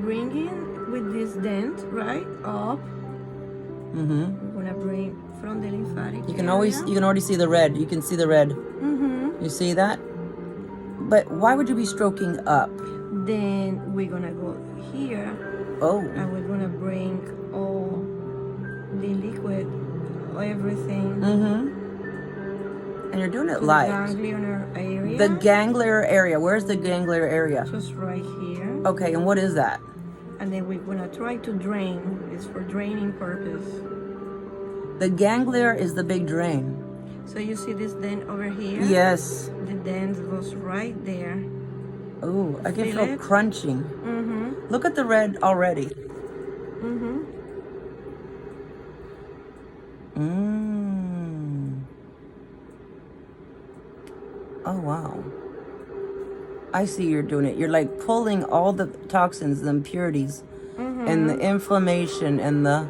Bringing with this dent right up. We're gonna bring from the lymphatic. You can already see the red. You can see the red. You see that? But why would you be stroking up? Then we're gonna go here. Oh. And we're gonna bring all the liquid, everything. And you're doing it to live. The ganglion area. The ganglion area. Where's the ganglion area? Just right here. Okay, and what is that? And then we're gonna try to drain. It's for draining purpose. The ganglion is the big drain. So you see this dent over here? Yes. The dent goes right there. Oh, I can Feel feel it? crunching. Look at the red already. Oh, wow. I see you're doing it. You're like pulling all the toxins, the impurities, and the inflammation and the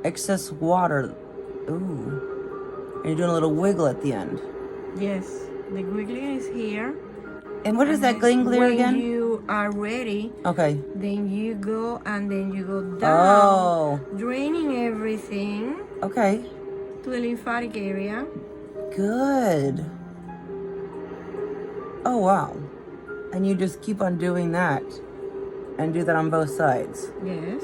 excess water. Ooh. And you're doing a little wiggle at the end. Yes. The ganglion is here. And what is that ganglion again? When you are ready, Okay. then you go and then you go down, Oh. draining everything Okay. to the lymphatic area. Good. Oh, wow. And you just keep on doing that and do that on both sides. Yes.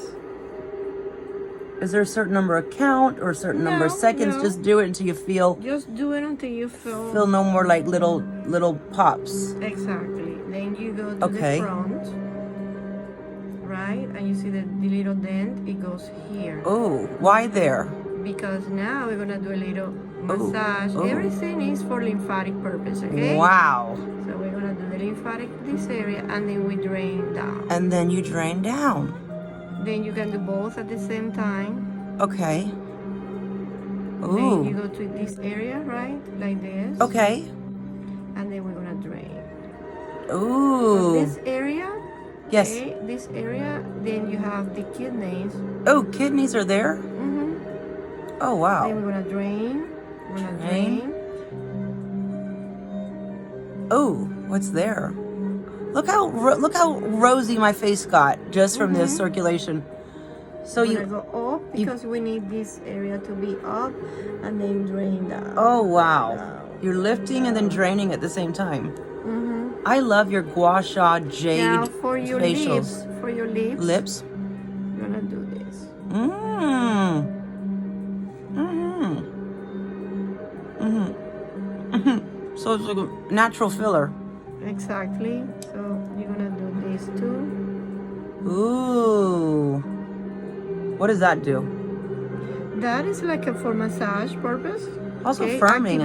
Is there a certain number of count or a certain number of No, seconds? no. Just do it until you feel Just do it until you feel no more like little pops. Exactly. Then you go to Okay. the front, right? And you see the little dent, it goes here. Oh, why there? Because now we're gonna do a little massage. Oh. Everything is for lymphatic purpose, okay? Wow. So we're gonna do the lymphatic this area and then we drain down. And then you drain down. Then you can do both at the same time. Okay. Then you Ooh. go to this area, right? Like this. Okay. And then we're gonna drain. Ooh. This area, Yes. okay, this area, then you have the kidneys. Oh, kidneys are there? Oh, Then wow. we're gonna drain. We're gonna Drain. drain. Oh, what's there? Look how rosy my face got just from this circulation. So We're you. gonna go up because we need this area to be up, and then drain down. Oh, wow. You're lifting and then draining at the same time. I love your gua sha jade Now for your facials. lips, you're gonna do this. So it's like a natural filler. Exactly. So you're gonna do this too. Ooh. What does that do? That is like a for massage purpose. Also Okay, firming.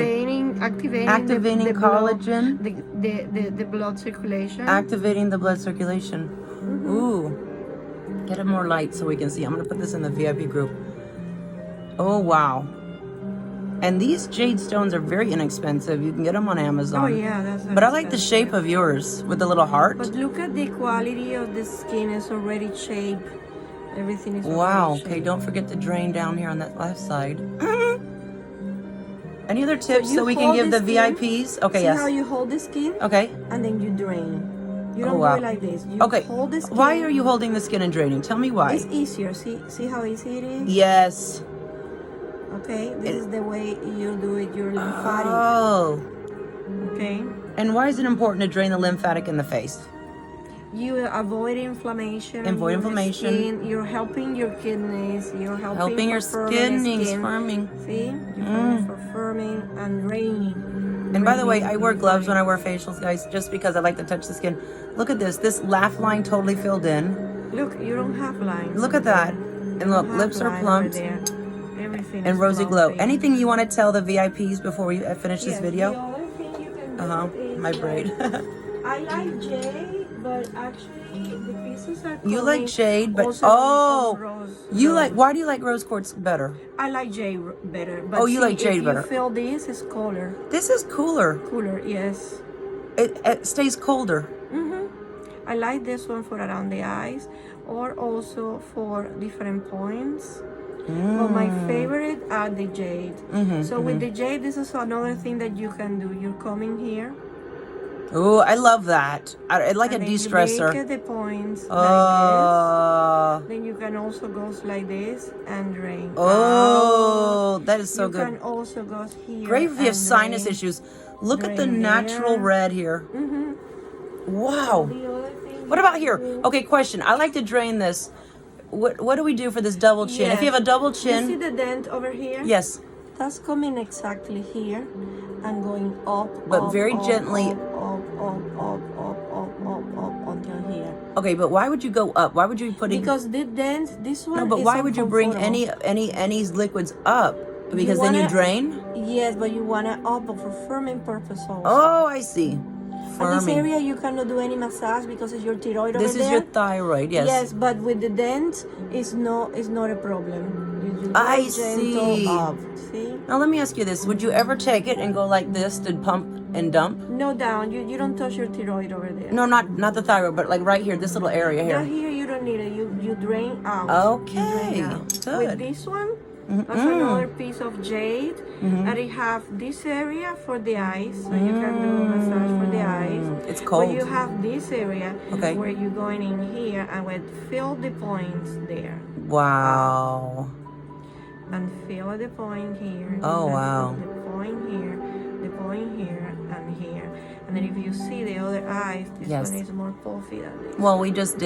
activating the collagen. blood, the blood circulation. Activating the blood circulation. Ooh. Get it more light so we can see. I'm going to put this in the VIP group. Oh, wow. And these jade stones are very inexpensive. You can get them on Amazon. Oh yeah, that's. But I like the shape of yours with the little heart. But look at the quality of the skin. It's already shaped. Everything is. Wow. already Okay, shaped. don't forget to drain down here on that left side. Any other tips you so we can hold give the the skin. VIPs? Okay, See yes. how you hold the skin, Okay. and then you drain. You Oh, don't wow. do it like this. You Okay. hold the skin. Why are you holding the skin and draining? Tell me why. It's easier. See how easy it is. Yes. Okay, this is the way you do it. Your lymphatic. Oh. Okay. And why is it important to drain the lymphatic in the face? You avoid inflammation. Avoid in your inflammation. skin. You're helping your kidneys. You're helping Your for firming the kidneys skin. firming. See, you're for firming and draining. And by the way, I wear gloves when I wear facials, guys, just because I like to touch the skin. Look at this. This laugh line totally filled in. Look, you don't have lines. Look at that. And You look, don't have lips are lines plumped. right there. Everything And is rosy glow. plumpy. Anything you want to tell the VIPs before we finish this Yes, video? The other thing you can do is, My braid. I like jade, but actually the pieces are. You like coming jade, but also from rose. you like. Why do you like rose quartz better? I like jade better. But Oh, you see, like jade if better. You feel this is cooler. This is cooler. Cooler, yes. It stays colder. I like this one for around the eyes, or also for different points. But my favorite are the jade. So with the jade, this is another thing that you can do. You're coming here, Oh, I love that. I like a And then you de-stressor. make the points like Oh, this. Then you can also go like this and drain out. oh, that is so You good. can also go here. Great if you have and sinus drain. issues. Look at the drain natural there. red here. Wow. The other thing What you about can here? do- Okay, question. I like to drain this. What do we do for this double chin? If you have a double You see chin, the dent over here? yes, That's coming exactly here and going up, but up, very up, gently. up until here. Okay, but why would you go up? Why would you be putting? Because the dent, this one. No, but is why on would you full bring photo. any liquids up? Because then you wanna- drain. Yes, but you want it up for firming purpose also. Oh, I see. At this Firming. area, you cannot do any massage because it's your thyroid over This is there. your thyroid. Yes. Yes, but with the dent, it's not a problem. You do I very gentle see. up. See? Now let me ask you this: would you ever take it and go like this to pump and dump? No down. You don't touch your thyroid over there. No, not the thyroid, but like right here, this little area Down here. here, you don't need it. You drain out. Okay, You drain out. good. With this one, that's another piece of jade, and it have this area for the eyes, so you can do a massage for the eyes. It's But cold. you have this area Okay. where you're going in here and would fill the points there. Wow. And feel the point here. Oh, and wow. The point here, the point here, and here. And then if you see the other eyes, this Yes. one is more puffy than this. Well, we just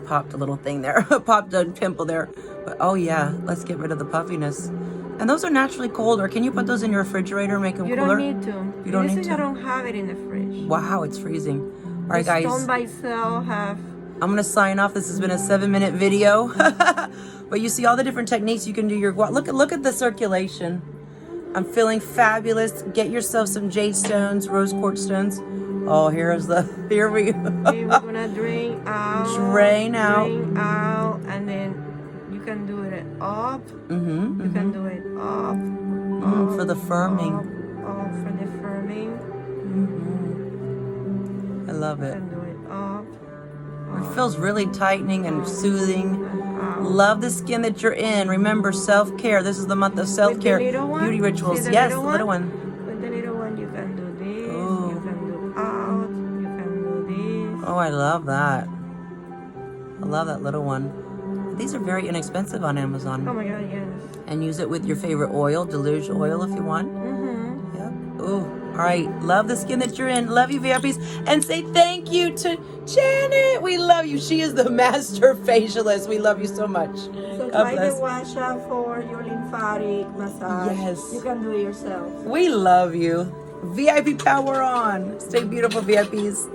popped a little thing there, popped a pimple there. But oh yeah, let's get rid of the puffiness. And those are naturally colder. Can you put those in your refrigerator, make them You cooler? don't need to. You don't This need is to? I don't have it in the fridge. Wow, it's freezing. All right, The guys. Stone by Cell have. I'm gonna sign off. This has been a 7-minute video, but you see all the different techniques you can do. Your look at the circulation. I'm feeling fabulous. Get yourself some jade stones, rose quartz stones. Oh, here we go. Okay, we're gonna drain out. Drain out. Drain out, and then you can do it up. Mm-hmm. You can do it up. For the firming. Up for the firming. I love You it. can do it up. It feels really tightening and soothing. Out. Love the skin that you're in. Remember, self-care. This is the month of self-care. little one? Beauty rituals. See the Yes, little the little one? one. With the little one, you can do this. Ooh. You can do out. You can do this. Oh, I love that. I love that little one. These are very inexpensive on Amazon. Oh my God, yes. And use it with your favorite oil, Deluge oil if you want. Mm-hmm. Yep. Ooh. All right. Love the skin that you're in. Love you, VIPs. And say thank you to Janet. We love you. She is the master facialist. We love you so much. So God try bless. the wash out for your lymphatic massage. Yes. You can do it yourself. We love you. VIP power on. Stay beautiful, VIPs.